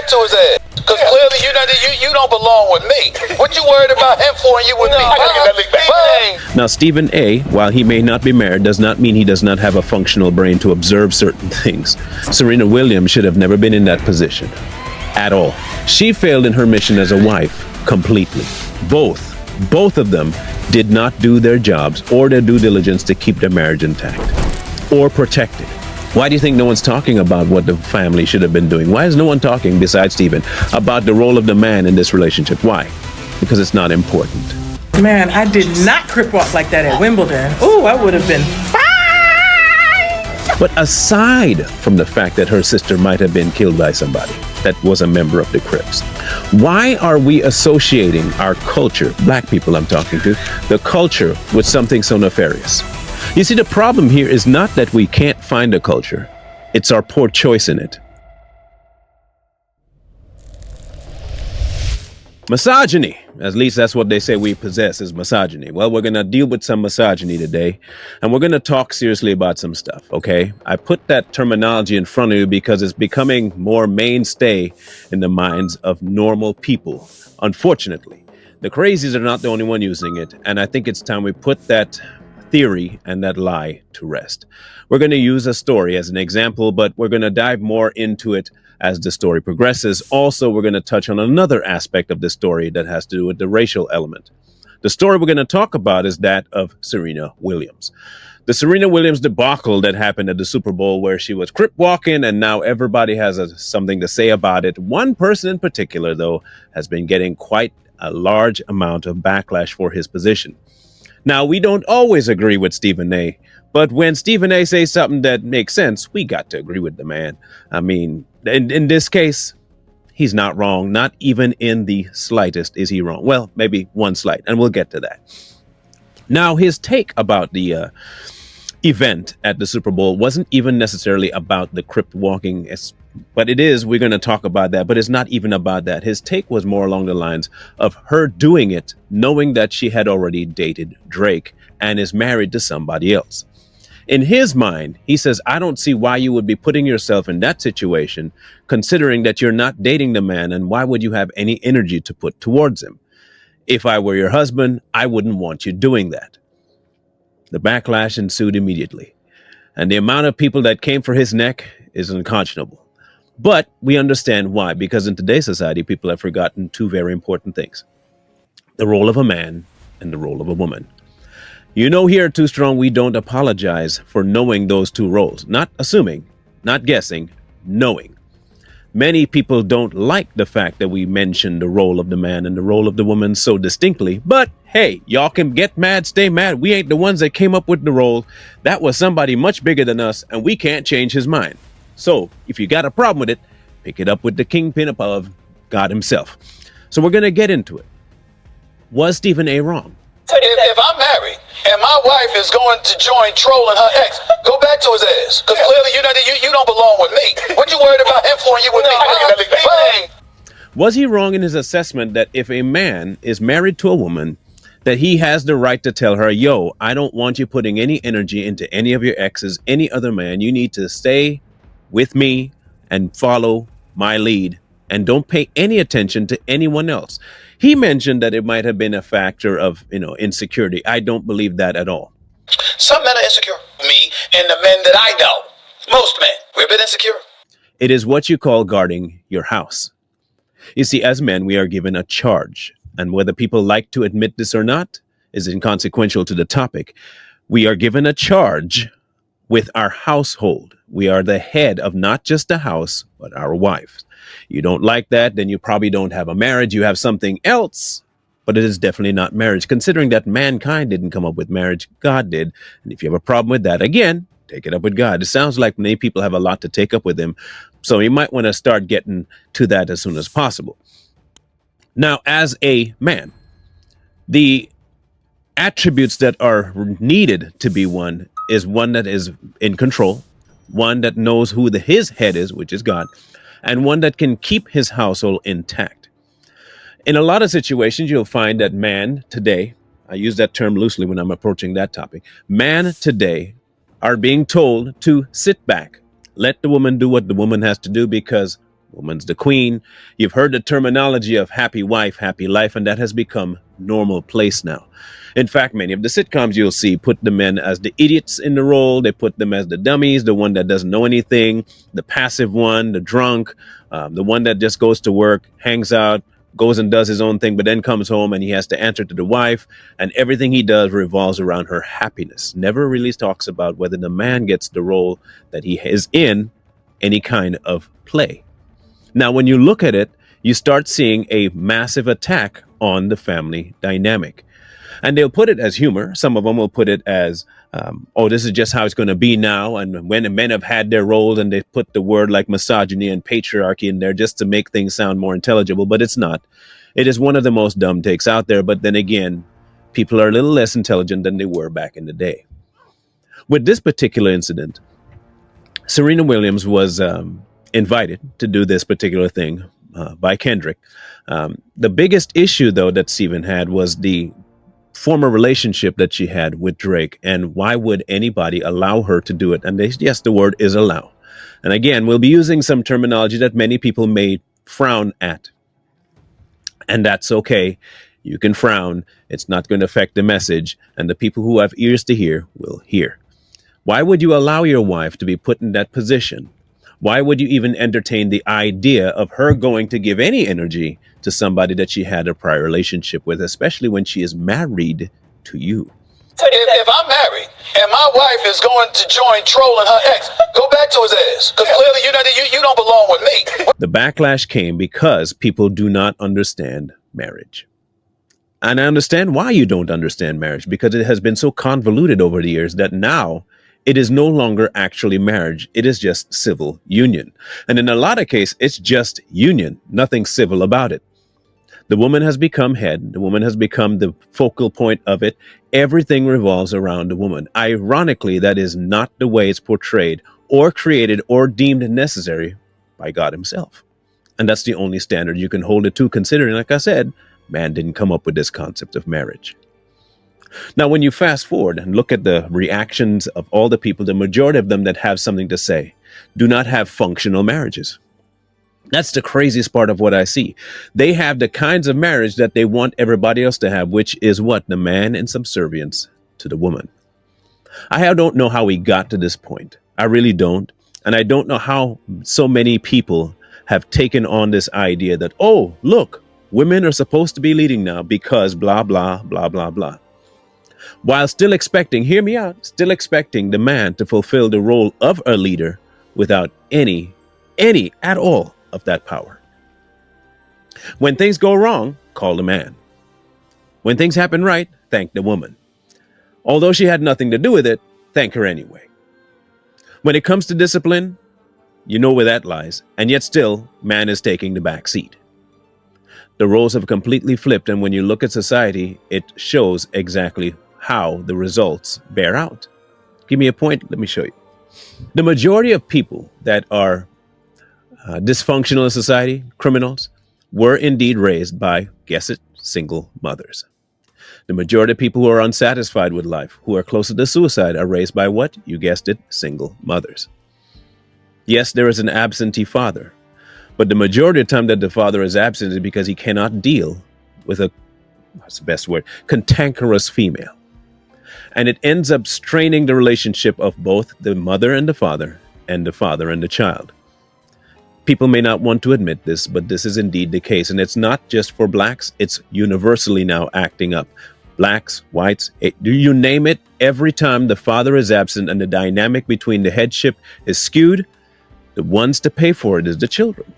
back to his ass. Because clearly you don't belong with me. What you worried about him for and you with me? I gotta get that leak back. Now, Stephen A., while he may not be married, does not mean he does not have a functional brain to observe certain things. Serena Williams should have never been in that position. At all. She failed in her mission as a wife completely. Both of them did not do their jobs or their due diligence to keep their marriage intact or protected. Why do you think no one's talking about what the family should have been doing? Why is no one talking, besides Stephen, about the role of the man in this relationship? Why? Because it's not important. Man, I did not crip walk like that at Wimbledon. Ooh, I would have been fine. But aside from the fact that her sister might have been killed by somebody that was a member of the Crips, why are we associating our culture, black people I'm talking to, the culture with something so nefarious? You see, the problem here is not that we can't find a culture, it's our poor choice in it. Misogyny, at least that's what they say we possess, is misogyny. Well, we're going to deal with some misogyny today, and we're going to talk seriously about some stuff, okay? I put that terminology in front of you because it's becoming more mainstay in the minds of normal people, unfortunately. The crazies are not the only one using it, and I think it's time we put that theory and that lie to rest. We're going to use a story as an example, but we're going to dive more into it as the story progresses. Also, we're going to touch on another aspect of the story that has to do with the racial element. The story we're going to talk about is that of Serena Williams. The Serena Williams debacle that happened at the Super Bowl, where she was crip walking and now everybody has something to say about it. One person in particular, though, has been getting quite a large amount of backlash for his position. Now, we don't always agree with Stephen A., but when Stephen A. says something that makes sense, we got to agree with the man. I mean, in this case, he's not wrong. Not even in the slightest is he wrong. Well, maybe one slight, and we'll get to that. Now, his take about the event at the Super Bowl wasn't even necessarily about the crip walking, but it is. We're going to talk about that, but it's not even about that. His take was more along the lines of her doing it, knowing that she had already dated Drake and is married to somebody else. In his mind, he says, I don't see why you would be putting yourself in that situation, considering that you're not dating the man, and why would you have any energy to put towards him? If I were your husband, I wouldn't want you doing that. The backlash ensued immediately, and the amount of people that came for his neck is unconscionable. But we understand why, because in today's society, people have forgotten two very important things: the role of a man and the role of a woman. You know, here at Too Strong, we don't apologize for knowing those two roles. Not assuming, not guessing, knowing. Many people don't like the fact that we mention the role of the man and the role of the woman so distinctly. But hey, y'all can get mad, stay mad. We ain't the ones that came up with the role. That was somebody much bigger than us, and we can't change his mind. So if you got a problem with it, pick it up with the kingpin above, God himself. So we're going to get into it. Was Stephen A. wrong? If I'm married and my wife is going to join trolling her ex, go back to his ass. Because clearly you don't belong with me. What you worried about him for and you with me? I gotta get that leak back. Was he wrong in his assessment that if a man is married to a woman, that he has the right to tell her, yo, I don't want you putting any energy into any of your exes, any other man. You need to stay with me and follow my lead and don't pay any attention to anyone else. He mentioned that it might have been a factor of, insecurity. I don't believe that at all. Some men are insecure. Me and the men that I know. Most men. We're a bit insecure. It is what you call guarding your house. You see, as men, we are given a charge. And whether people like to admit this or not is inconsequential to the topic. We are given a charge with our household. We are the head of not just the house, but our wives. You don't like that, then you probably don't have a marriage. You have something else, but it is definitely not marriage, considering that mankind didn't come up with marriage. God did. And if you have a problem with that, again, take it up with God. It sounds like many people have a lot to take up with him. So you might want to start getting to that as soon as possible. Now, as a man, the attributes that are needed to be one is one that is in control, one that knows who his head is, which is God, and one that can keep his household intact. In a lot of situations, you'll find that man today, I use that term loosely when I'm approaching that topic, man today are being told to sit back, let the woman do what the woman has to do, because Woman's the queen. You've heard the terminology of happy wife, happy life, and that has become normal place now. In fact, many of the sitcoms you'll see put the men as the idiots in the role. They put them as the dummies, the one that doesn't know anything, the passive one, the drunk, the one that just goes to work, hangs out, goes and does his own thing, but then comes home and he has to answer to the wife, and everything he does revolves around her happiness. Never really talks about whether the man gets the role that he is in any kind of play. Now, when you look at it, you start seeing a massive attack on the family dynamic. And they'll put it as humor. Some of them will put it as, oh, this is just how it's going to be now. And when the men have had their roles, and they put the word like misogyny and patriarchy in there just to make things sound more intelligible, but it's not. It is one of the most dumb takes out there. But then again, people are a little less intelligent than they were back in the day. With this particular incident, Serena Williams was invited to do this particular thing by Kendrick. The biggest issue, though, that Stephen had was the former relationship that she had with Drake, and why would anybody allow her to do it? And yes, the word is allow. And again, we'll be using some terminology that many people may frown at. And that's okay. You can frown. It's not going to affect the message. And the people who have ears to hear will hear. Why would you allow your wife to be put in that position? Why would you even entertain the idea of her going to give any energy to somebody that she had a prior relationship with, especially when she is married to you? If I'm married and my wife is going to join trolling her ex, go back to his ass. Because clearly you don't belong with me. The backlash came because people do not understand marriage. And I understand why you don't understand marriage, because it has been so convoluted over the years that now it is no longer actually marriage. It is just civil union. And in a lot of cases, it's just union, nothing civil about it. The woman has become head. The woman has become the focal point of it. Everything revolves around the woman. Ironically, that is not the way it's portrayed or created or deemed necessary by God himself. And that's the only standard you can hold it to, considering, like I said, man didn't come up with this concept of marriage. Now, when you fast forward and look at the reactions of all the people, the majority of them that have something to say do not have functional marriages. That's the craziest part of what I see. They have the kinds of marriage that they want everybody else to have, which is what? The man in subservience to the woman. I don't know how we got to this point. I really don't. And I don't know how so many people have taken on this idea that, oh, look, women are supposed to be leading now because blah, blah, blah, blah, blah. While still expecting, hear me out, still expecting the man to fulfill the role of a leader without any at all of that power. When things go wrong, call the man. When things happen right, thank the woman. Although she had nothing to do with it, thank her anyway. When it comes to discipline, you know where that lies, and yet still, man is taking the back seat. The roles have completely flipped, and when you look at society, it shows exactly how the results bear out. Give me a point, let me show you. The majority of people that are dysfunctional in society, criminals, were indeed raised by, guess it, single mothers. The majority of people who are unsatisfied with life, who are closer to suicide, are raised by what? You guessed it, single mothers. Yes, there is an absentee father, but the majority of the time that the father is absent is because he cannot deal with what's the best word, cantankerous female. And it ends up straining the relationship of both the mother and the father and the child. People may not want to admit this, but this is indeed the case. And it's not just for blacks, it's universally now acting up. Blacks, whites, you name it, every time the father is absent and the dynamic between the headship is skewed, the ones to pay for it is the children.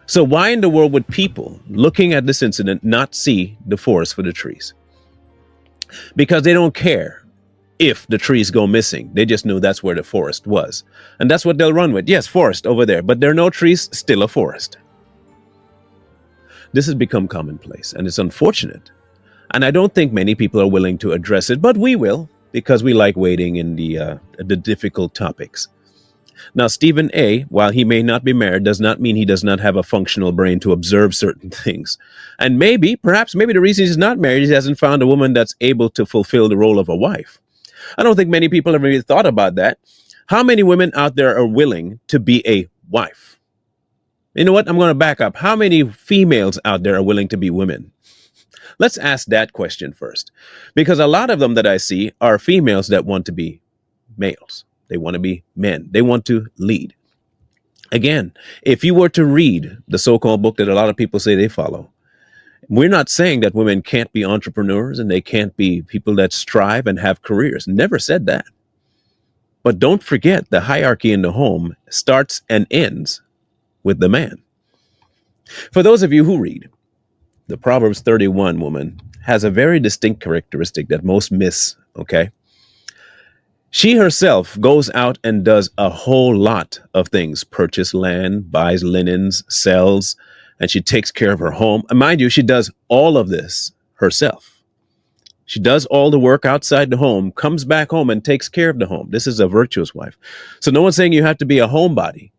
So why in the world would people looking at this incident not see the forest for the trees? Because they don't care if the trees go missing. They just knew that's where the forest was. And that's what they'll run with. Yes, forest over there, but there are no trees, still a forest. This has become commonplace, and it's unfortunate. And I don't think many people are willing to address it, but we will, because we like wading in the difficult topics. Now, Stephen A., while he may not be married, does not mean he does not have a functional brain to observe certain things. And perhaps the reason he's not married is he hasn't found a woman that's able to fulfill the role of a wife. I don't think many people have really thought about that. How many women out there are willing to be a wife? You know what? I'm going to back up. How many females out there are willing to be women? Let's ask that question first. Because a lot of them that I see are females that want to be males. They want to be men. They want to lead. Again, if you were to read the so-called book that a lot of people say they follow, we're not saying that women can't be entrepreneurs and they can't be people that strive and have careers. Never said that. But don't forget the hierarchy in the home starts and ends with the man. For those of you who read, the Proverbs 31 woman has a very distinct characteristic that most miss, okay? She herself goes out and does a whole lot of things, purchase land, buys linens, sells, and she takes care of her home. And mind you, she does all of this herself. She does all the work outside the home, comes back home and takes care of the home. This is a virtuous wife. So no one's saying you have to be a homebody,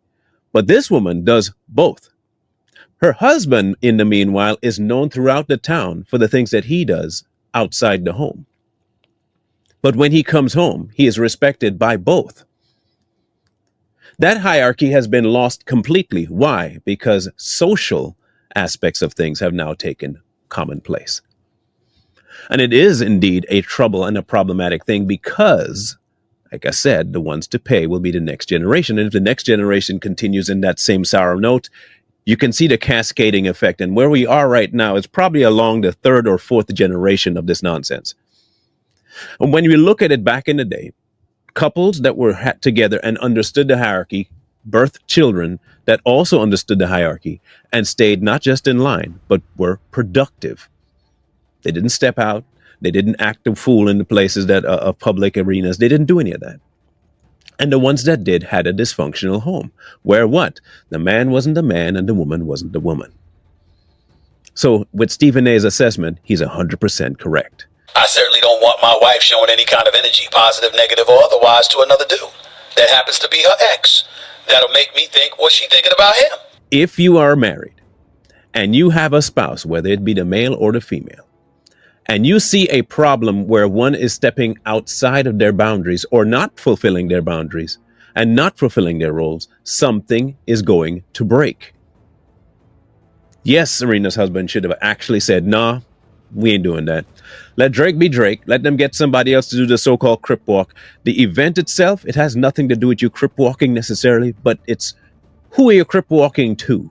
but this woman does both. Her husband, in the meanwhile, is known throughout the town for the things that he does outside the home. But when he comes home, he is respected by both. That hierarchy has been lost completely. Why? Because social aspects of things have now taken commonplace. And it is indeed a trouble and a problematic thing because, like I said, the ones to pay will be the next generation. And if the next generation continues in that same sour note, you can see the cascading effect. And where we are right now is probably along the third or fourth generation of this nonsense. And when you look at it back in the day, couples that were together and understood the hierarchy birthed children that also understood the hierarchy and stayed not just in line, but were productive. They didn't step out. They didn't act a fool in the places that of public arenas. They didn't do any of that. And the ones that did had a dysfunctional home where what? The man wasn't the man and the woman wasn't the woman. So with Stephen A's assessment, he's 100% correct. I certainly don't want my wife showing any kind of energy, positive, negative, or otherwise, to another dude that happens to be her ex. That'll make me think, what's she thinking about him? If you are married and you have a spouse, whether it be the male or the female, and you see a problem where one is stepping outside of their boundaries or not fulfilling their boundaries and not fulfilling their roles, something is going to break. Yes, Serena's husband should have actually said, nah, we ain't doing that. Let Drake be Drake. Let them get somebody else to do the so-called crip walk. The event itself, it has nothing to do with you crip walking necessarily, but it's who are you crip walking to?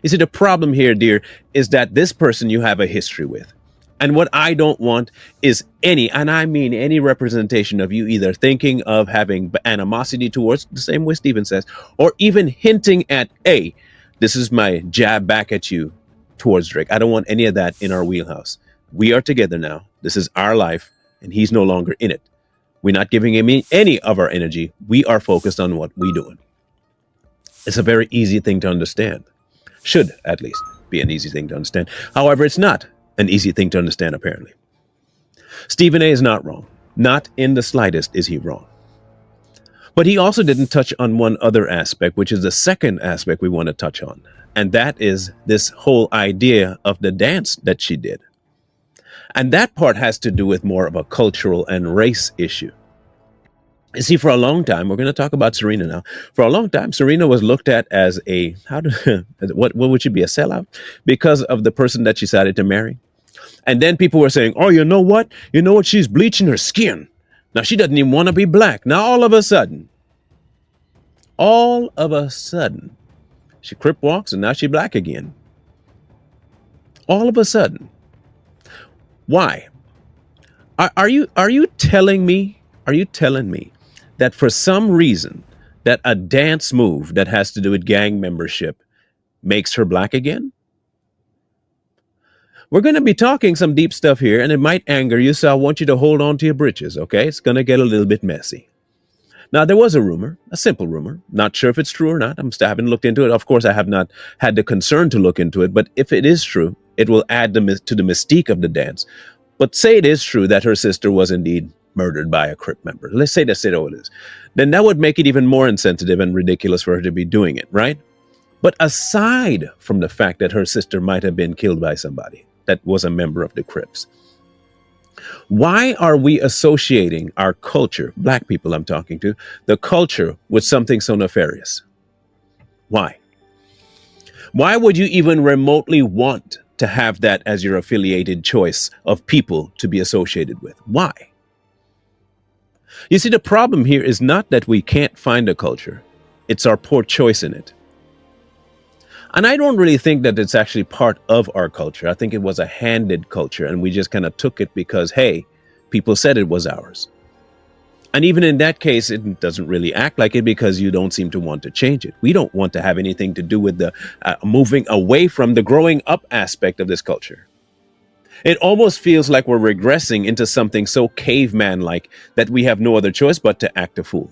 You see, the problem here, dear, is that this person you have a history with. And what I don't want is any, and I mean any representation of you either thinking of having animosity towards, the same way Stephen says, or even hinting at, hey, this is my jab back at you towards Drake. I don't want any of that in our wheelhouse. We are together now. This is our life, and he's no longer in it. We're not giving him any of our energy. We are focused on what we're doing. It's a very easy thing to understand. Should, at least, be an easy thing to understand. However, it's not an easy thing to understand, apparently. Stephen A is not wrong. Not in the slightest is he wrong. But he also didn't touch on one other aspect, which is the second aspect we want to touch on. And that is this whole idea of the dance that she did. And that part has to do with more of a cultural and race issue. You see, for a long time, we're going to talk about Serena now. For a long time, Serena was looked at as a, what would she be, a sellout? Because of the person that she decided to marry. And then people were saying, oh, you know what? You know what? She's bleaching her skin. Now, she doesn't even want to be black. Now, all of a sudden, she crip walks and now she's black again. All of a sudden. Why? Are you telling me that for some reason that a dance move that has to do with gang membership makes her black again? We're going to be talking some deep stuff here, and it might anger you, so I want you to hold on to your britches, okay? It's going to get a little bit messy. Now, there was a rumor, a simple rumor. Not sure if it's true or not. I haven't looked into it. Of course, I have not had the concern to look into it, but if it is true, it will add to the mystique of the dance. But say it is true that her sister was indeed murdered by a Crip member. Let's say that's it, it is. Then that would make it even more insensitive and ridiculous for her to be doing it, right? But aside from the fact that her sister might have been killed by somebody that was a member of the Crips, why are we associating our culture, black people I'm talking to, the culture with something so nefarious? Why? Why would you even remotely want to have that as your affiliated choice of people to be associated with? Why? You see, the problem here is not that we can't find a culture, it's our poor choice in it. And I don't really think that it's actually part of our culture. I think it was a handed culture, and we just kind of took it because, hey, people said it was ours. And even in that case, it doesn't really act like it because you don't seem to want to change it. We don't want to have anything to do with the moving away from the growing up aspect of this culture. It almost feels like we're regressing into something so caveman-like that we have no other choice but to act a fool.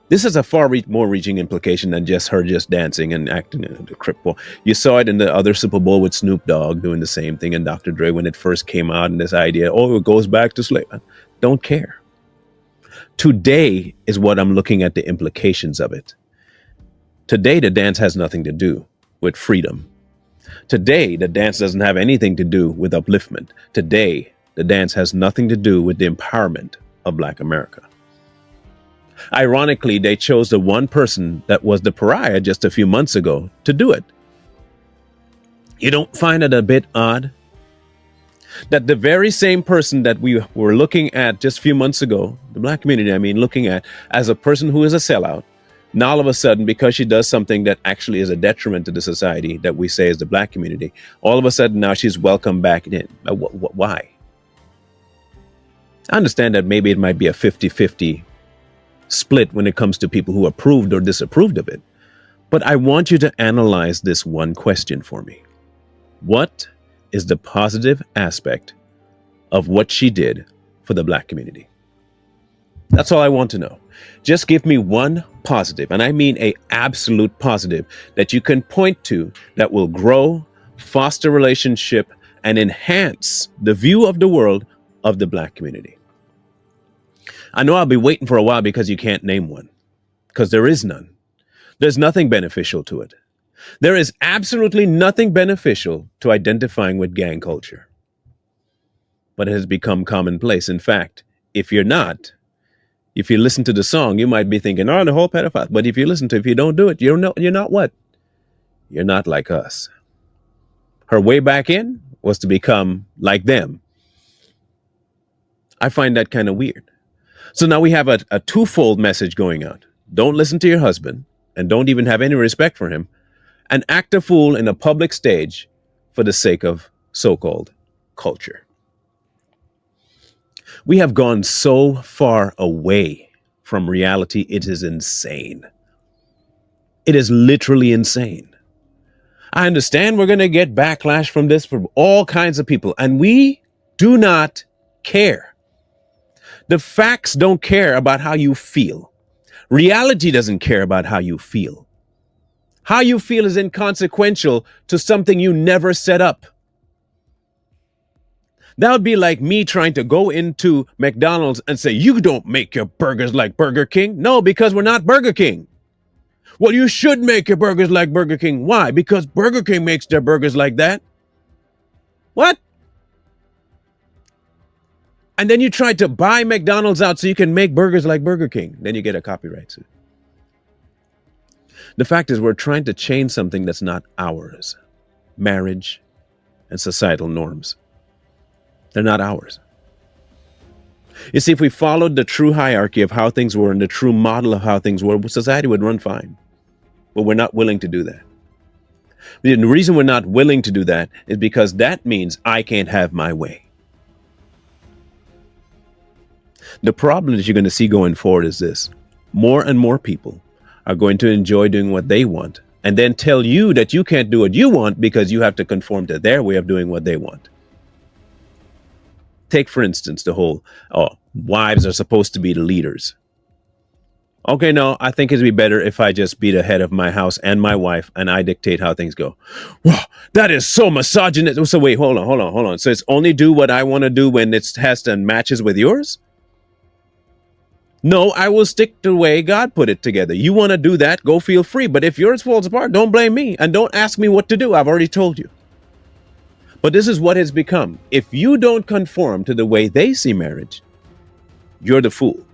This has a far more reaching implication than just her just dancing and acting in the cripple. You saw it in the other Super Bowl with Snoop Dogg doing the same thing, and Dr. Dre when it first came out, and this idea, oh, it goes back to slavery. Don't care. Today is what I'm looking at the implications of it. Today, the dance has nothing to do with freedom. Today, the dance doesn't have anything to do with upliftment. Today, the dance has nothing to do with the empowerment of Black America. Ironically, they chose the one person that was the pariah just a few months ago to do it. You don't find it a bit odd that the very same person that we were looking at just a few months ago, the Black community, looking at as a person who is a sellout, now all of a sudden, because she does something that actually is a detriment to the society that we say is the Black community, all of a sudden now she's welcomed back in. Why? I understand that maybe it might be a 50-50 split when it comes to people who approved or disapproved of it. But I want you to analyze this one question for me. What is the positive aspect of what she did for the Black community? That's all I want to know. Just give me one positive, and I mean an absolute positive, that you can point to that will grow, foster relationship, and enhance the view of the world of the Black community. I know I'll be waiting for a while because you can't name one, because there is none. There's nothing beneficial to it. There is absolutely nothing beneficial to identifying with gang culture. But it has become commonplace. In fact, if you listen to the song, you might be thinking, oh, the whole pedophile. But if you don't do it, you're not what? You're not like us. Her way back in was to become like them. I find that kind of weird. So now we have a twofold message going out. Don't listen to your husband and don't even have any respect for him, and act a fool in a public stage for the sake of so-called culture. We have gone so far away from reality, it is insane. It is literally insane. I understand we're going to get backlash from this from all kinds of people, and we do not care. The facts don't care about how you feel. Reality doesn't care about how you feel. How you feel is inconsequential to something you never set up. That would be like me trying to go into McDonald's and say, you don't make your burgers like Burger King. No, because we're not Burger King. Well, you should make your burgers like Burger King. Why? Because Burger King makes their burgers like that. What? And then you try to buy McDonald's out so you can make burgers like Burger King. Then you get a copyright suit. The fact is, we're trying to change something that's not ours. Marriage and societal norms. They're not ours. You see, if we followed the true hierarchy of how things were and the true model of how things were, society would run fine. But we're not willing to do that. The reason we're not willing to do that is because that means I can't have my way. The problem that you're going to see going forward is this. More and more people are going to enjoy doing what they want and then tell you that you can't do what you want because you have to conform to their way of doing what they want. Take, for instance, the whole, wives are supposed to be the leaders. Okay, no, I think it'd be better if I just be the head of my house and my wife and I dictate how things go. Wow, that is so misogynist. So wait, hold on. So it's only do what I want to do when it has to matches with yours? No, I will stick to the way God put it together. You want to do that, go feel free. But if yours falls apart, don't blame me and don't ask me what to do. I've already told you. But this is what it's become. If you don't conform to the way they see marriage, you're the fool.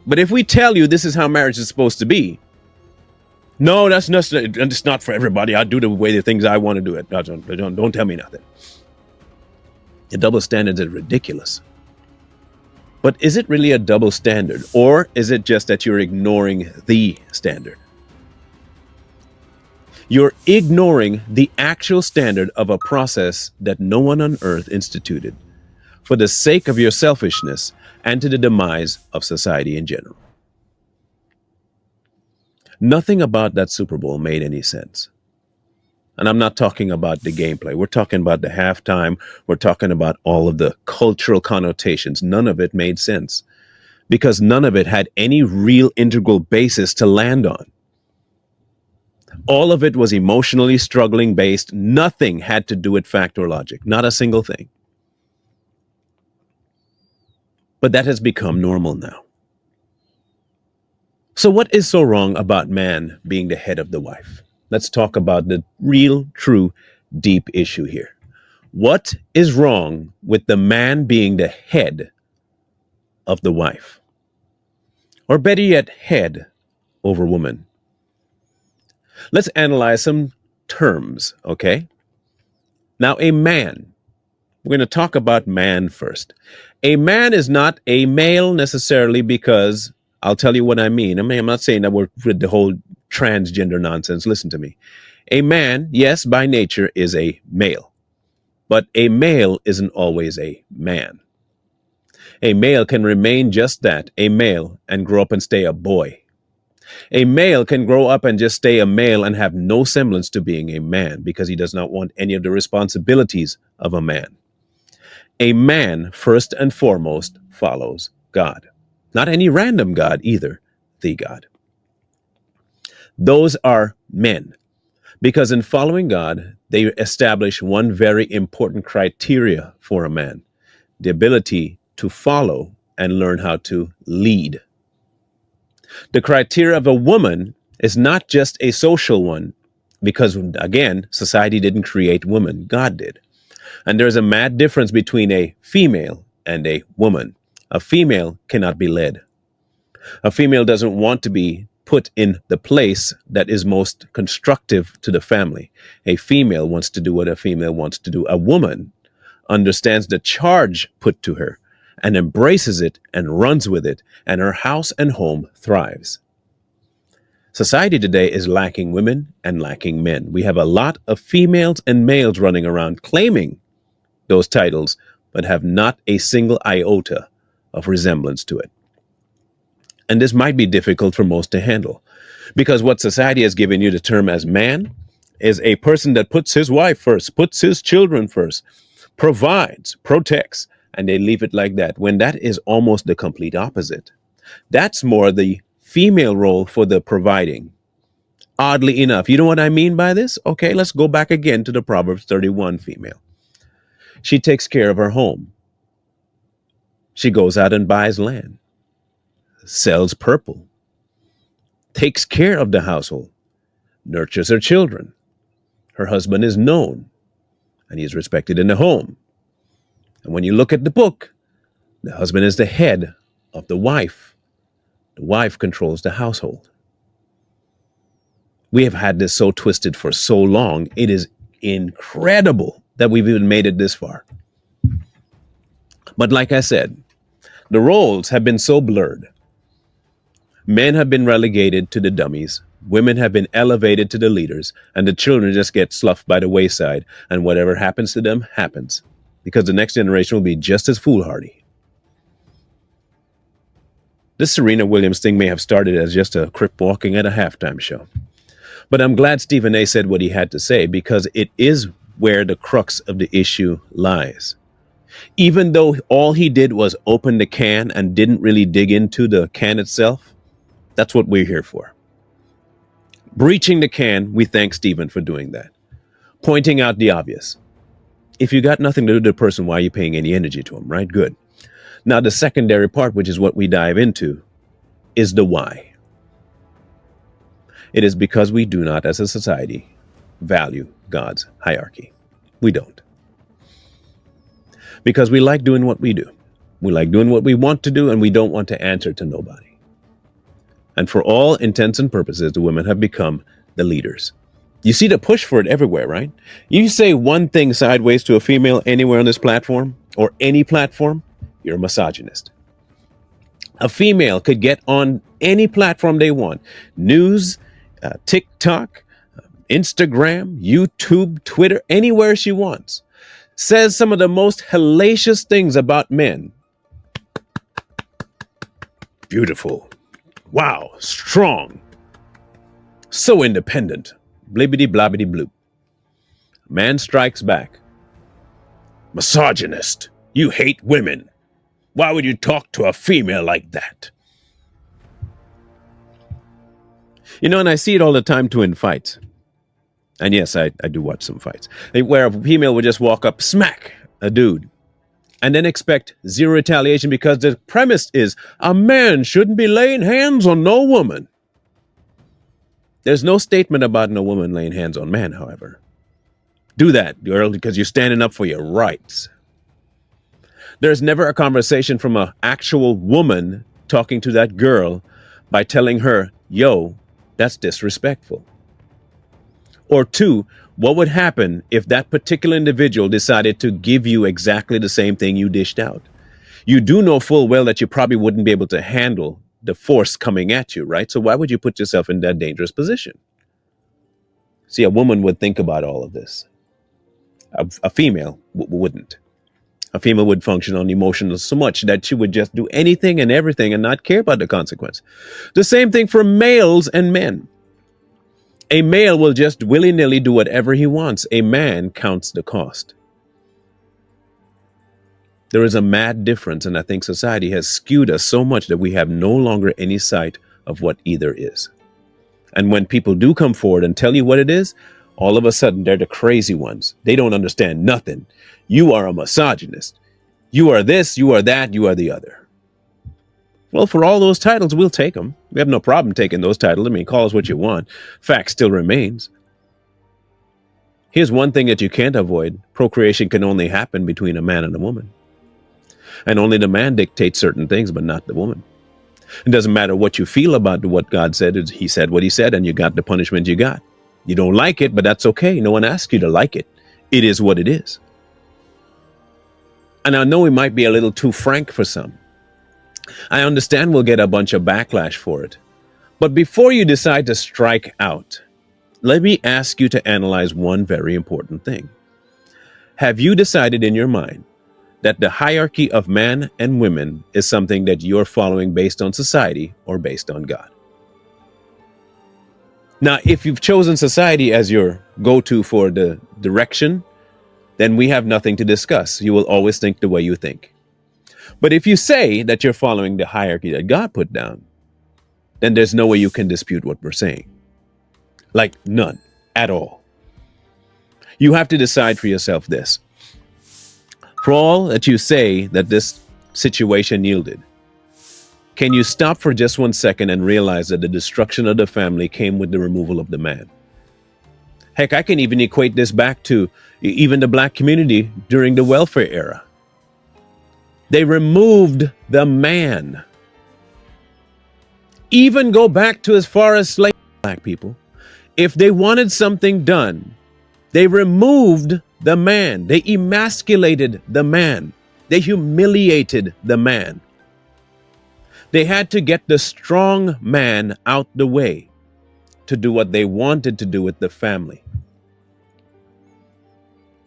But if we tell you this is how marriage is supposed to be, No, that's not. It's not for everybody. I do the things I want to do it. Don't tell me nothing. The double standards are ridiculous. But is it really a double standard, or is it just that you're ignoring the standard? You're ignoring the actual standard of a process that no one on earth instituted for the sake of your selfishness and to the demise of society in general. Nothing about that Super Bowl made any sense. And I'm not talking about the gameplay. We're talking about the halftime. We're talking about all of the cultural connotations. None of it made sense because none of it had any real integral basis to land on. All of it was emotionally struggling based. Nothing had to do with fact or logic. Not a single thing. But that has become normal now. So what is so wrong about man being the head of the wife? Let's talk about the real, true, deep issue here. What is wrong with the man being the head of the wife? Or better yet, head over woman? Let's analyze some terms, okay? Now, a man, we're going to talk about man first. A man is not a male necessarily because I'll tell you what I mean. I'm not saying that we're with the whole transgender nonsense. Listen to me. A man, yes, by nature is a male, but a male isn't always a man. A male can remain just that, a male, and grow up and stay a boy. A male can grow up and just stay a male and have no semblance to being a man because he does not want any of the responsibilities of a man. A man, first and foremost, follows God. Not any random God either, the God. Those are men, because in following God, they establish one very important criteria for a man: the ability to follow and learn how to lead. The criteria of a woman is not just a social one, because again, society didn't create women, God did. And there's a mad difference between a female and a woman. A female cannot be led. A female doesn't want to be put in the place that is most constructive to the family. A female wants to do what a female wants to do. A woman understands the charge put to her and embraces it and runs with it, and her house and home thrives. Society today is lacking women and lacking men. We have a lot of females and males running around claiming those titles, but have not a single iota of resemblance to it. And this might be difficult for most to handle, because what society has given you the term as man is a person that puts his wife first, puts his children first, provides, protects, and they leave it like that, when that is almost the complete opposite. That's more the female role for the providing. Oddly enough, you know what I mean by this? Okay, let's go back again to the Proverbs 31 female. She takes care of her home. She goes out and buys land, sells purple, takes care of the household, nurtures her children. Her husband is known, and he is respected in the home. And when you look at the book, the husband is the head of the wife. The wife controls the household. We have had this so twisted for so long. It is incredible that we've even made it this far. But like I said, the roles have been so blurred. Men have been relegated to the dummies. Women have been elevated to the leaders, and the children just get sloughed by the wayside. And whatever happens to them happens, because the next generation will be just as foolhardy. This Serena Williams thing may have started as just a crip walking at a halftime show. But I'm glad Stephen A. said what he had to say, because it is where the crux of the issue lies. Even though all he did was open the can and didn't really dig into the can itself, that's what we're here for. Breaching the can, we thank Stephen for doing that. Pointing out the obvious. If you got nothing to do with the person, why are you paying any energy to him, right? Good. Now, the secondary part, which is what we dive into, is the why. It is because we do not, as a society, value God's hierarchy. We don't. Because we like doing what we do. We like doing what we want to do, and we don't want to answer to nobody. And for all intents and purposes, the women have become the leaders. You see the push for it everywhere, right? You say one thing sideways to a female anywhere on this platform or any platform, you're a misogynist. A female could get on any platform they want. News, TikTok, Instagram, YouTube, Twitter, anywhere she wants. Says some of the most hellacious things about men. Beautiful. Wow. Strong. So independent. Blibbity blobbity bloop. Man strikes back. Misogynist. You hate women. Why would you talk to a female like that? You know, and I see it all the time too in fights. And yes, I do watch some fights where a female would just walk up, smack a dude, and then expect zero retaliation because the premise is a man shouldn't be laying hands on no woman. There's no statement about no woman laying hands on man, however. Do that, girl, because you're standing up for your rights. There's never a conversation from an actual woman talking to that girl by telling her, yo, that's disrespectful. Or two, what would happen if that particular individual decided to give you exactly the same thing you dished out? You do know full well that you probably wouldn't be able to handle the force coming at you, right? So why would you put yourself in that dangerous position? See, a woman would think about all of this. A female wouldn't. A female would function on emotions so much that she would just do anything and everything and not care about the consequence. The same thing for males and men. A male will just willy-nilly do whatever he wants. A man counts the cost. There is a mad difference, and I think society has skewed us so much that we have no longer any sight of what either is. And when people do come forward and tell you what it is, all of a sudden they're the crazy ones. They don't understand nothing. You are a misogynist. You are this, you are that, you are the other. Well, for all those titles, we'll take them. We have no problem taking those titles. I mean, call us what you want. Fact still remains. Here's one thing that you can't avoid. Procreation can only happen between a man and a woman. And only the man dictates certain things, but not the woman. It doesn't matter what you feel about what God said. He said what he said, and you got the punishment you got. You don't like it, but that's okay. No one asked you to like it. It is what it is. And I know we might be a little too frank for some. I understand we'll get a bunch of backlash for it. But before you decide to strike out, let me ask you to analyze one very important thing. Have you decided in your mind that the hierarchy of man and women is something that you're following based on society or based on God? Now, if you've chosen society as your go-to for the direction, then we have nothing to discuss. You will always think the way you think. But if you say that you're following the hierarchy that God put down, then there's no way you can dispute what we're saying. Like none at all. You have to decide for yourself this. For all that you say that this situation yielded, can you stop for just 1 second and realize that the destruction of the family came with the removal of the man? Heck, I can even equate this back to even the black community during the welfare era. They removed the man. Even go back to as far as slavery, black people. If they wanted something done, they removed the man. They emasculated the man. They humiliated the man. They had to get the strong man out the way to do what they wanted to do with the family.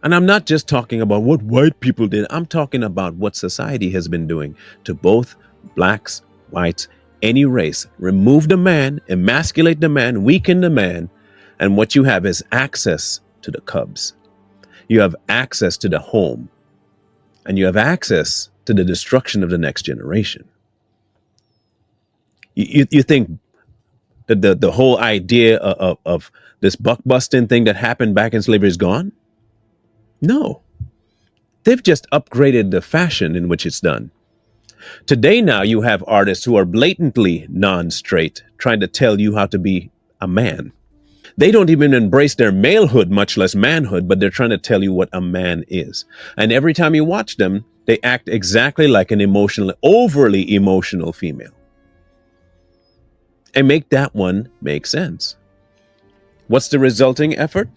And I'm not just talking about what white people did. I'm talking about what society has been doing to both blacks, whites, any race. Remove the man, emasculate the man, weaken the man, and what you have is access to the cubs. You have access to the home, and you have access to the destruction of the next generation. You think that the whole idea of this buck busting thing that happened back in slavery is gone? No. They've just upgraded the fashion in which it's done. Today now you have artists who are blatantly non-straight trying to tell you how to be a man. They don't even embrace their malehood, much less manhood, but they're trying to tell you what a man is. And every time you watch them, they act exactly like an overly emotional female. and make that one make sense. What's the resulting effort?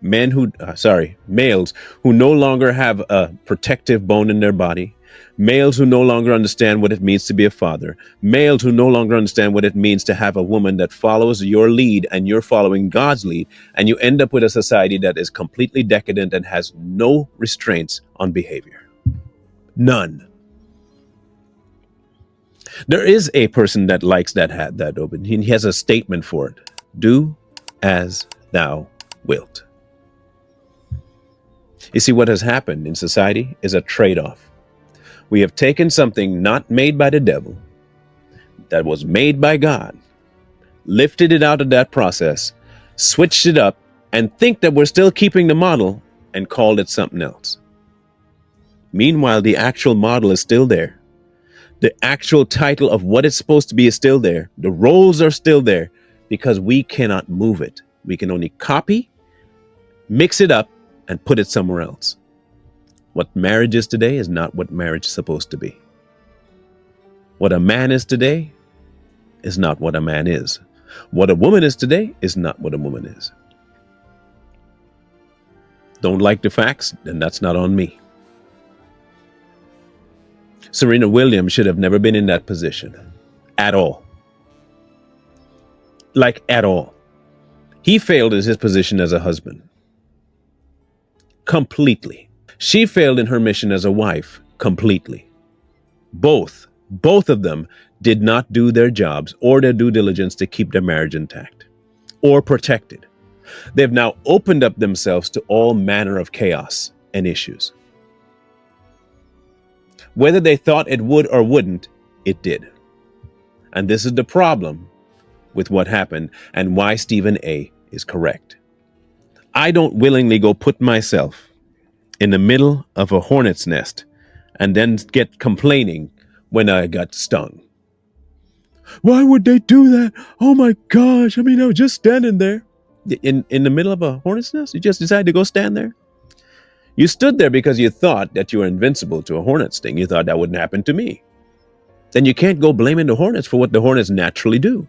Males who no longer have a protective bone in their body, males who no longer understand what it means to be a father, males who no longer understand what it means to have a woman that follows your lead and you're following God's lead, and you end up with a society that is completely decadent and has no restraints on behavior. None. There is a person that likes that open. He has a statement for it. Do as thou wilt. You see, what has happened in society is a trade-off. We have taken something not made by the devil, that was made by God, lifted it out of that process, switched it up, and think that we're still keeping the model and called it something else. Meanwhile, the actual model is still there. The actual title of what it's supposed to be is still there. The roles are still there because we cannot move it. We can only copy, mix it up, and put it somewhere else. What marriage is today is not what marriage is supposed to be. What a man is today is not what a man is. What a woman is today is not what a woman is. Don't like the facts? Then that's not on me. Serena Williams should have never been in that position. At all. Like, at all. He failed in his position as a husband. Completely. She failed in her mission as a wife. Completely. Both of them did not do their jobs or their due diligence to keep their marriage intact or protected. They've now opened up themselves to all manner of chaos and issues. Whether they thought it would or wouldn't, it did. And this is the problem with what happened and why Stephen A. is correct. I don't willingly go put myself in the middle of a hornet's nest and then get complaining when I got stung. Why would they do that? Oh my gosh. I mean, I was just standing there. In the middle of a hornet's nest? You just decided to go stand there? You stood there because you thought that you were invincible to a hornet's sting. You thought that wouldn't happen to me. Then you can't go blaming the hornets for what the hornets naturally do.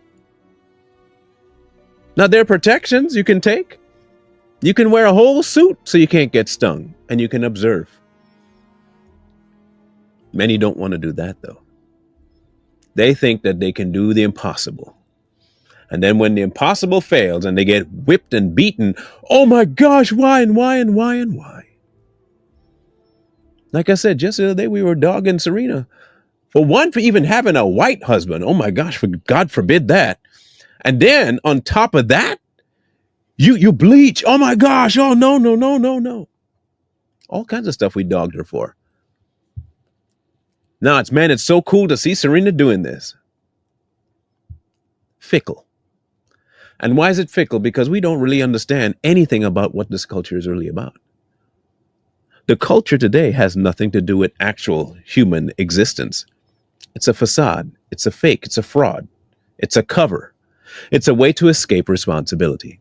Now, there are protections you can take. You can wear a whole suit so you can't get stung, and you can observe. Many don't want to do that, though. They think that they can do the impossible. And then when the impossible fails and they get whipped and beaten, oh my gosh, why and why and why and why? Like I said, just the other day we were dogging Serena. For one, for even having a white husband. Oh my gosh, for God forbid that. And then on top of that, you bleach. Oh my gosh. Oh no. All kinds of stuff we dogged her for. Now it's so cool to see Serena doing this. Fickle. And why is it fickle? Because we don't really understand anything about what this culture is really about. The culture today has nothing to do with actual human existence. It's a facade. It's a fake. It's a fraud. It's a cover. It's a way to escape responsibility.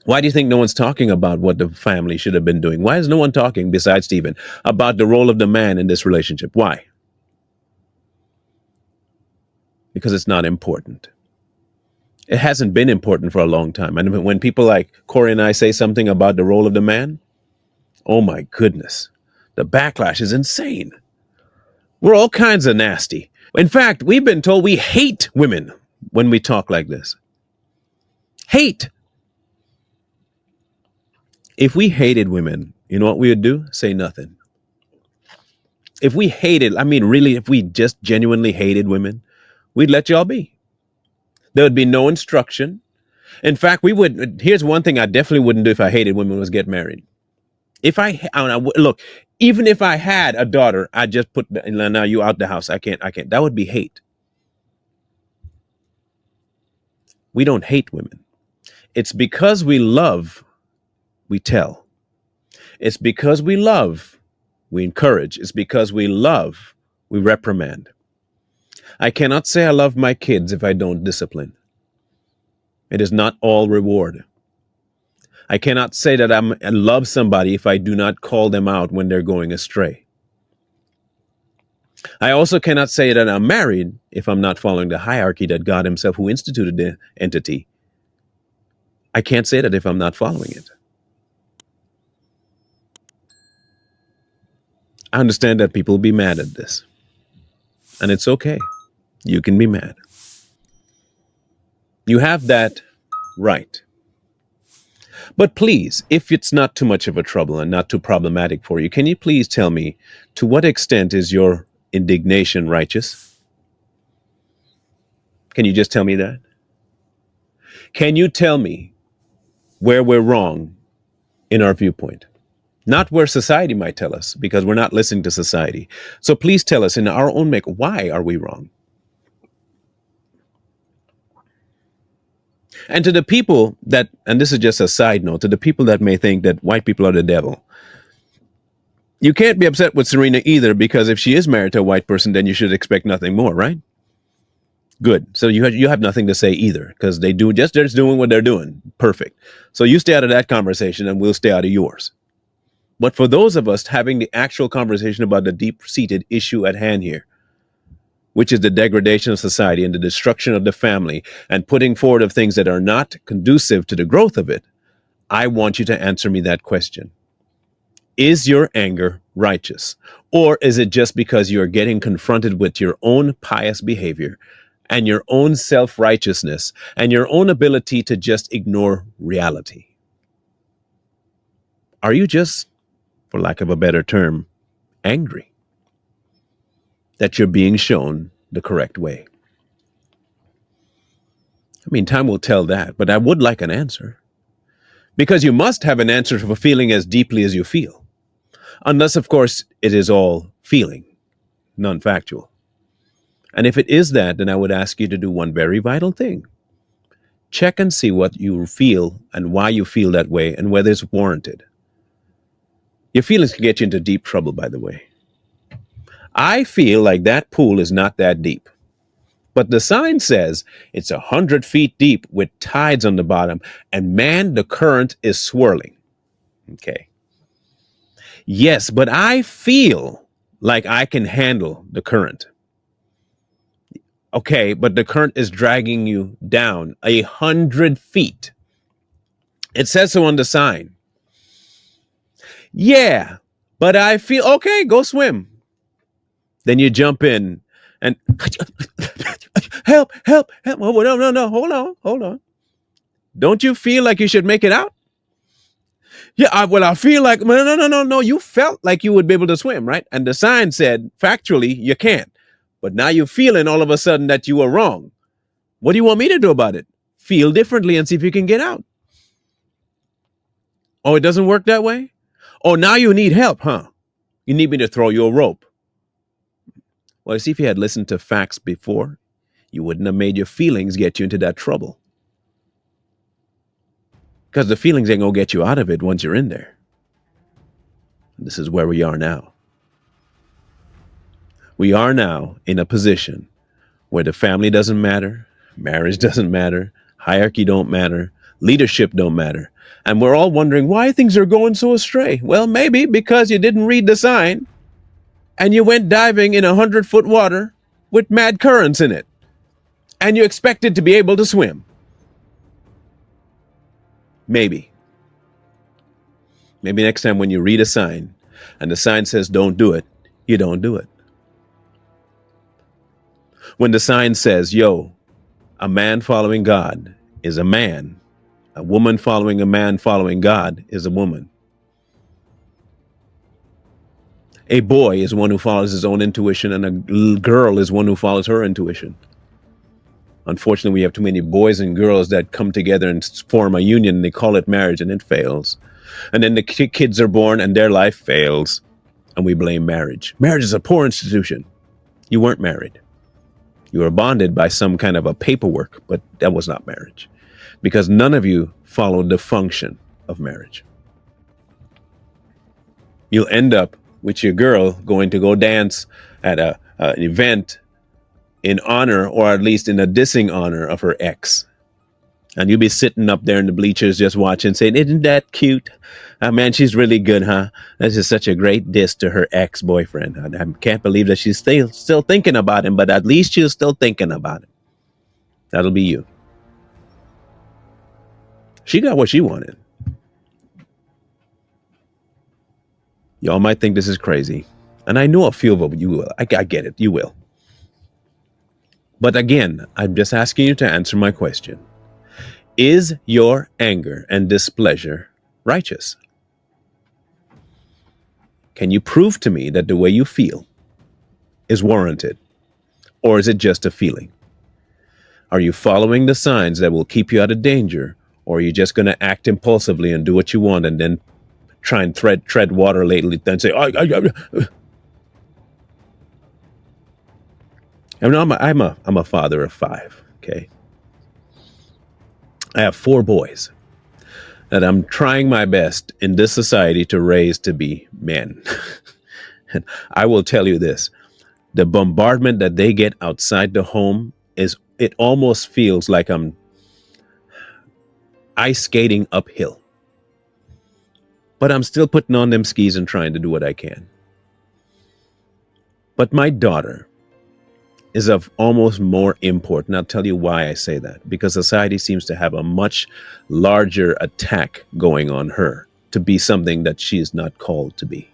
Why do you think no one's talking about what the family should have been doing? Why is no one talking, besides Stephen, about the role of the man in this relationship? Why? Because it's not important. It hasn't been important for a long time. And when people like Corey and I say something about the role of the man, oh my goodness, the backlash is insane. We're all kinds of nasty. In fact, we've been told we hate women when we talk like this. Hate. If we hated women, you know what we would do? Say nothing. If we hated, if we just genuinely hated women, we'd let y'all be. There would be no instruction. In fact, here's one thing I definitely wouldn't do if I hated women was get married. Look, even if I had a daughter, I just put, now you out the house. I can't. That would be hate. We don't hate women. It's because we love, we tell. It's because we love, we encourage. It's because we love, we reprimand. I cannot say I love my kids if I don't discipline. It is not all reward. I cannot say that I love somebody if I do not call them out when they're going astray. I also cannot say that I'm married if I'm not following the hierarchy that God himself, who instituted the entity, I can't say that if I'm not following it. I understand that people will be mad at this, and it's okay. You can be mad. You have that right. But please, if it's not too much of a trouble and not too problematic for you, can you please tell me to what extent is your indignation righteous? Can you just tell me that? Can you tell me where we're wrong in our viewpoint? Not where society might tell us, because we're not listening to society. So please tell us in our own make, why are we wrong? And to the people that, and this is just a side note, to the people that may think that white people are the devil, you can't be upset with Serena either, because if she is married to a white person, then you should expect nothing more, right? Good. So you have nothing to say either, because they're just doing what they're doing. Perfect. So you stay out of that conversation and we'll stay out of yours. But for those of us having the actual conversation about the deep-seated issue at hand here, which is the degradation of society and the destruction of the family and putting forward of things that are not conducive to the growth of it, I want you to answer me that question. Is your anger righteous? Or is it just because you're getting confronted with your own pious behavior and your own self-righteousness and your own ability to just ignore reality? Are you just, for lack of a better term, angry that you're being shown the correct way? I mean, time will tell that, but I would like an answer. Because you must have an answer for feeling as deeply as you feel. Unless, of course, it is all feeling, non-factual. And if it is that, then I would ask you to do one very vital thing. Check and see what you feel and why you feel that way and whether it's warranted. Your feelings can get you into deep trouble, by the way. I feel like that pool is not that deep. But the sign says it's 100 feet deep with tides on the bottom. And man, the current is swirling. Okay. Yes, but I feel like I can handle the current. Okay, but the current is dragging you down 100 feet. It says so on the sign. Yeah, but I feel okay, go swim. Then you jump in and help. Oh, no, hold on. Don't you feel like you should make it out? Yeah, I feel like, no. You felt like you would be able to swim, right? And the sign said, factually, you can't. But now you're feeling all of a sudden that you were wrong. What do you want me to do about it? Feel differently and see if you can get out. Oh, it doesn't work that way? Oh, now you need help, huh? You need me to throw you a rope. Well, you see, if you had listened to facts before, you wouldn't have made your feelings get you into that trouble. Because the feelings ain't going to get you out of it once you're in there. This is where we are now. We are now in a position where the family doesn't matter, marriage doesn't matter, hierarchy don't matter, leadership don't matter. And we're all wondering why things are going so astray. Well, maybe because you didn't read the sign and you went diving in 100-foot water with mad currents in it. And you expected to be able to swim. Maybe. Maybe next time when you read a sign and the sign says don't do it, you don't do it. When the sign says, yo, a man following God is a man. A woman following a man following God is a woman. A boy is one who follows his own intuition, and a girl is one who follows her intuition. Unfortunately, we have too many boys and girls that come together and form a union, and they call it marriage, and it fails. And then the kids are born and their life fails, and we blame marriage. Marriage is a poor institution. You weren't married. You were bonded by some kind of a paperwork, but that was not marriage, because none of you followed the function of marriage. You'll end up with your girl going to go dance at an event in honor, or at least in a dissing honor, of her ex. And you'll be sitting up there in the bleachers just watching, saying, "Isn't that cute? Man, she's really good, huh? This is such a great diss to her ex-boyfriend. I can't believe that she's still thinking about him, but at least she's still thinking about him." That'll be you. She got what she wanted. Y'all might think this is crazy. And I know a few of you will. I get it. You will. But again, I'm just asking you to answer my question. Is your anger and displeasure righteous? Can you prove to me that the way you feel is warranted? Or is it just a feeling? Are you following the signs that will keep you out of danger? Or are you just going to act impulsively and do what you want and then try and tread water lately, then say, I'm a father of 5, okay? I have 4 boys that I'm trying my best in this society to raise to be men. And I will tell you this, the bombardment that they get outside the home it almost feels like I'm ice skating uphill. But I'm still putting on them skis and trying to do what I can. But my daughter is of almost more import. And I'll tell you why I say that. Because society seems to have a much larger attack going on her to be something that she is not called to be.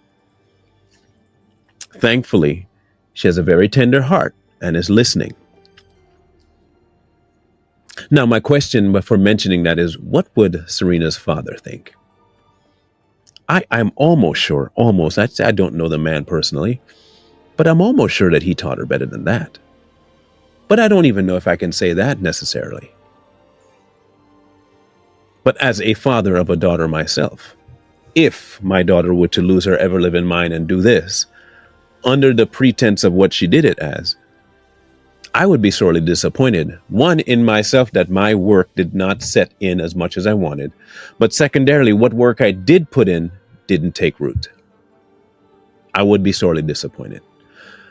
Thankfully, she has a very tender heart and is listening. Now, my question for mentioning that is, what would Serena's father think? I'm almost sure, I don't know the man personally, but I'm almost sure that he taught her better than that. But I don't even know if I can say that necessarily. But as a father of a daughter myself, if my daughter were to lose her ever-living mind and do this, under the pretense of what she did it as, I would be sorely disappointed. One, in myself, that my work did not set in as much as I wanted. But secondarily, what work I did put in didn't take root. I would be sorely disappointed.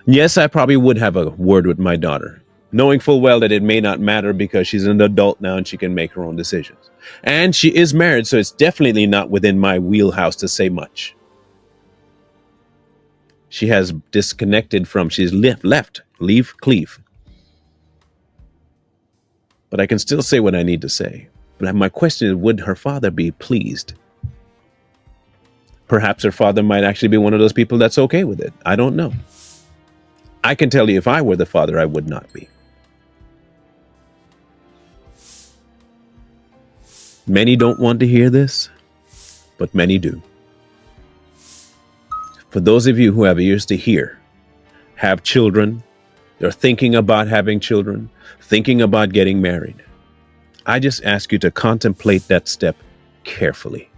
Yes, I probably would have a word with my daughter, knowing full well that it may not matter because she's an adult now and she can make her own decisions. And she is married, so it's definitely not within my wheelhouse to say much. She has disconnected from, she's leave Cleve. But I can still say what I need to say. But my question is, would her father be pleased? Perhaps her father might actually be one of those people that's okay with it. I don't know. I can tell you, if I were the father, I would not be. Many don't want to hear this, but many do. For those of you who have ears to hear, have children, they're thinking about having children, thinking about getting married, I just ask you to contemplate that step carefully.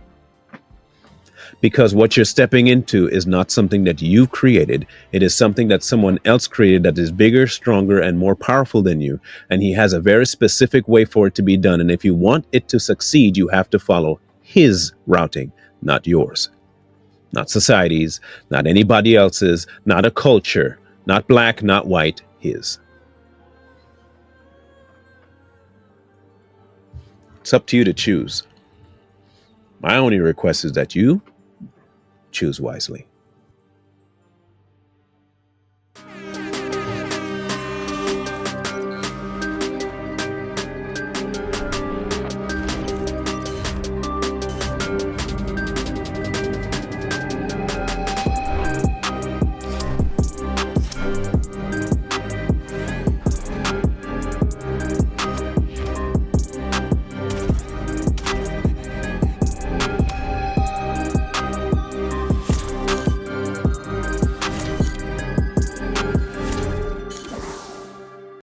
Because what you're stepping into is not something that you've created. It is something that someone else created that is bigger, stronger, and more powerful than you. And he has a very specific way for it to be done. And if you want it to succeed, you have to follow his routing, not yours. Not society's, not anybody else's, not a culture, not black, not white, his. It's up to you to choose. My only request is that you choose wisely.